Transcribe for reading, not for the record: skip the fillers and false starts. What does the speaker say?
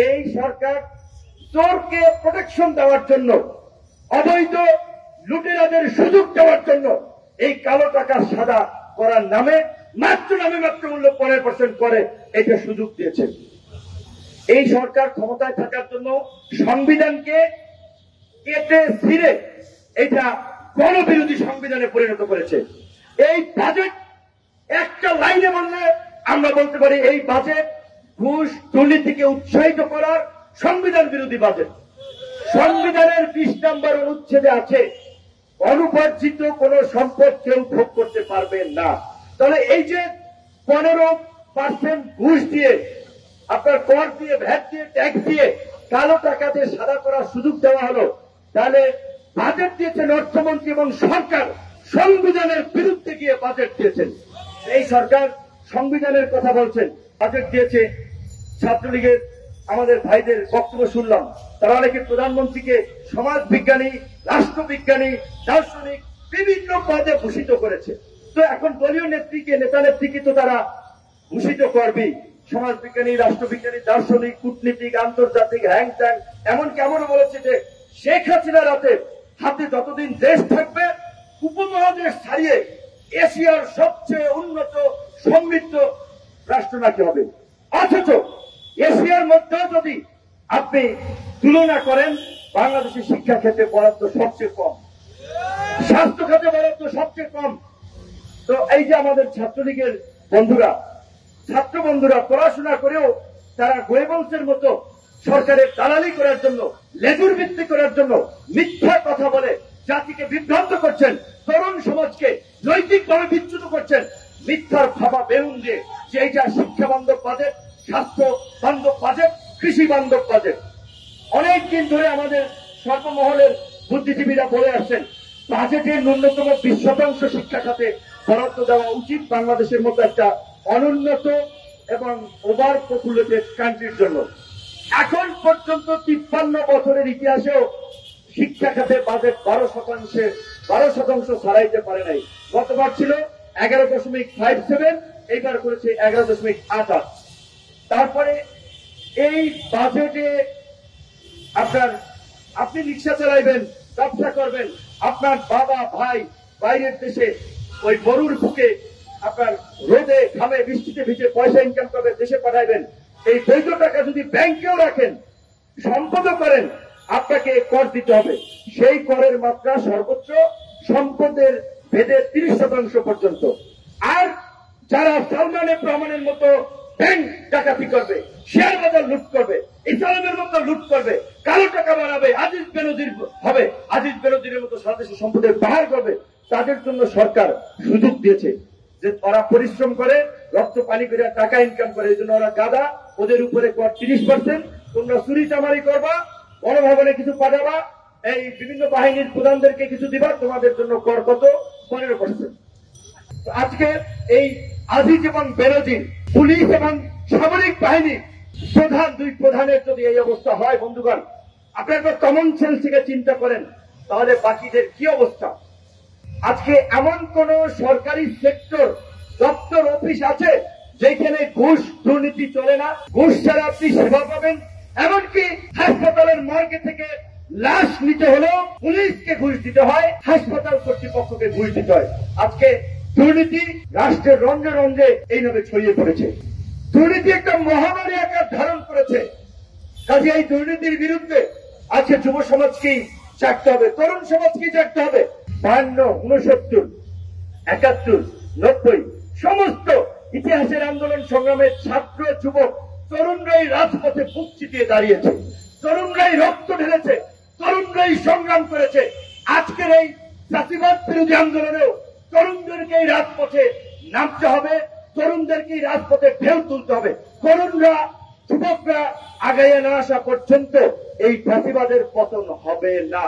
এই সরকার চোরকে প্রোটেকশন দেওয়ার জন্য, অবৈধ লুটেরাদের সুযোগ দেওয়ার জন্য এই কালো টাকা সাদা করার নামে মাত্র মূল্য 15% করে এটা সুযোগ দিয়েছে। এই সরকার ক্ষমতায় থাকার জন্য সংবিধানকে কেটে ছিঁড়ে এটা গণবিরোধী সংবিধানে পরিণত করেছে। এই বাজেট একটা লাইনে বললে আমরা বলতে পারি এই বাজেট ঘুষ দুর্নীতিকে উৎসাহিত করার সংবিধান বিরোধী বাজেট। সংবিধানের 20 নম্বর অনুচ্ছেদে আছে অনুপার্জিত কোন সম্পদ কেউ ভোগ করতে পারবে না। তাহলে এই যে 15% ঘুষ দিয়ে, আপনার কর দিয়ে, ভ্যাট দিয়ে, ট্যাক্স দিয়ে কালো টাকাতে সাদা করার সুযোগ দেওয়া হলো, তাহলে বাজেট দিয়েছেন অর্থমন্ত্রী এবং সরকার সংবিধানের বিরুদ্ধে গিয়ে বাজেট দিয়েছেন। এই সরকার সংবিধানের কথা বলছেন, বাজেট দিয়েছে। ছাত্রলীগের আমাদের ভাইদের বক্তব্য শুনলাম, তারা অনেকে প্রধানমন্ত্রীকে সমাজ বিজ্ঞানী, রাষ্ট্রবিজ্ঞানী, দার্শনিক বিভিন্ন পদে ভূষিত করেছে। তো এখন দলীয় নেত্রীকে, নেতা নেত্রীকে তো তারা ভূষিত করবেই, সমাজ বিজ্ঞানী, রাষ্ট্রবিজ্ঞানী, দার্শনিক, কূটনীতিক, আন্তর্জাতিক, হ্যাং ট্যাং। এমনকি এমনও বলেছে যে শেখ হাসিনার হাতে যতদিন দেশ থাকবে উপমহাদেশ ছাড়িয়ে এশিয়ার সবচেয়ে উন্নত সমৃদ্ধ রাষ্ট্র নাকি হবে। অথচ এশিয়ার মধ্যে যদি আপনি তুলনা করেন, বাংলাদেশের শিক্ষা ক্ষেত্রে বরাদ্দ সবচেয়ে কম, স্বাস্থ্য খাতে বরাদ্দ সবচেয়ে কম। তো এই যে আমাদের ছাত্রলীগের বন্ধুরা, ছাত্র বন্ধুরা পড়াশোনা করেও তারা গোয়েবলসের মতো সরকারের দালালি করার জন্য, লেজুর ভিত্তি করার জন্য মিথ্যা কথা বলে জাতিকে বিভ্রান্ত করছেন, তরুণ সমাজকে নৈতিকভাবে বিচ্যুত করছেন মিথ্যার ভাবা বেরুন দিয়ে যে এইটা শিক্ষা বান্ধব বাজেট, স্বাস্থ্য বান্ধব বাজেট, কৃষি বান্ধব বাজেট। অনেকদিন ধরে আমাদের সর্বমহলের বুদ্ধিজীবীরা বলে আসছেন বাজেটের ন্যূনতম 20% শিক্ষা খাতে বরাদ্দ দেওয়া উচিত বাংলাদেশের মতো একটা অনুন্নত এবং ওভার পপুলেটেড কান্ট্রির জন্য। এখন পর্যন্ত 53 বছরের ইতিহাসেও শিক্ষা খাতে বাজেট 12% ছাড়াইতে পারে নাই। গতবার ছিল 11.57, এইবার করেছে 11.88। তারপরে এই বাজেটে আপনি রিক্সা চালাইবেন, ব্যবসা করবেন, আপনার বাবা ভাই বাইরের দেশে ওই গরুর বুকে আপনার রোদে ঘামে বৃষ্টিতে ভিজে পয়সা ইনকাম করবে, দেশে পাঠাইবেন। এই বৈধ টাকা যদি ব্যাংকেও রাখেন, সম্পদও করেন, আপনাকে কর দিতে হবে। সেই করের মাত্রা সর্বোচ্চ সম্পদের ভেদে 30% পর্যন্ত। আর যারা সালমান রহমানের মতো ব্যাংক ডাকাতি করবে, শেয়ার বাজার লুট করবে, ইসলামের মতো লুট করবে, কালো টাকা বানাবে, আজিজ বেনজির হবে, আজিজ বেনজিরের মতো সারা দেশের সম্পদের পাহাড় করবে, তাদের জন্য সরকার সুযোগ দিয়েছে যে ওরা পরিশ্রম করে, রক্ত পানি করে টাকা ইনকাম করে, এই জন্য ওরা গাদা, ওদের উপরে কর 30%। তোমরা চুরি চামারি করবা, গণভবনে কিছু পাঠাবা, এই বিভিন্ন বাহিনীর প্রধানদেরকে কিছু দিবা, তোমাদের জন্য কর কত? 15%। আজকে এই আজিজ এবং বেনজির, পুলিশ এবং সামরিক বাহিনী প্রধান, দুই প্রধানের যদি এই অবস্থা হয়, বন্ধুগণ আপনারা কমন সেন্স থেকে চিন্তা করেন তাহলে বাকিদের কি অবস্থা। আজকে এমন কোন সরকারি সেক্টর, দপ্তর, অফিস আছে যেখানে ঘুষ দুর্নীতি চলে না? ঘুষ ছাড়া আপনি সেবা পাবেন। এমনকি হাসপাতালের মর্গে থেকে লাশ নিতে হলেও পুলিশকে ঘুষ দিতে হয়, হাসপাতাল কর্তৃপক্ষকে ঘুষ দিতে হয়। আজকে দুর্নীতি রাষ্ট্রের রঞ্জে রঞ্জে এইভাবে ছড়িয়ে পড়েছে। দুর্নীতি একটা মহামারী আকার ধারণ করেছে। কাজে এই দুর্নীতির বিরুদ্ধে আজকে যুব সমাজকেই জাগতে হবে, তরুণ সমাজকেই জাগতে হবে। 52, 69, 71, 90 সমস্ত ইতিহাসের আন্দোলন সংগ্রামের ছাত্র, যুবক, তরুণরাই রাজপথে বুক চিতিয়ে দাঁড়িয়েছে, তরুণরাই রক্ত ঢেলেছে, তরুণরাই সংগ্রাম করেছে। আজকের এই জাতিবাদ বিরোধী আন্দোলনেও তরুণদেরকেই রাজপথে নামতে হবে, তরুণদেরকেই রাজপথে ঢেউ তুলতে হবে। তরুণরা, যুবকরা আগাইয়ে না আসা পর্যন্ত এই জাতিবাদের পতন হবে না।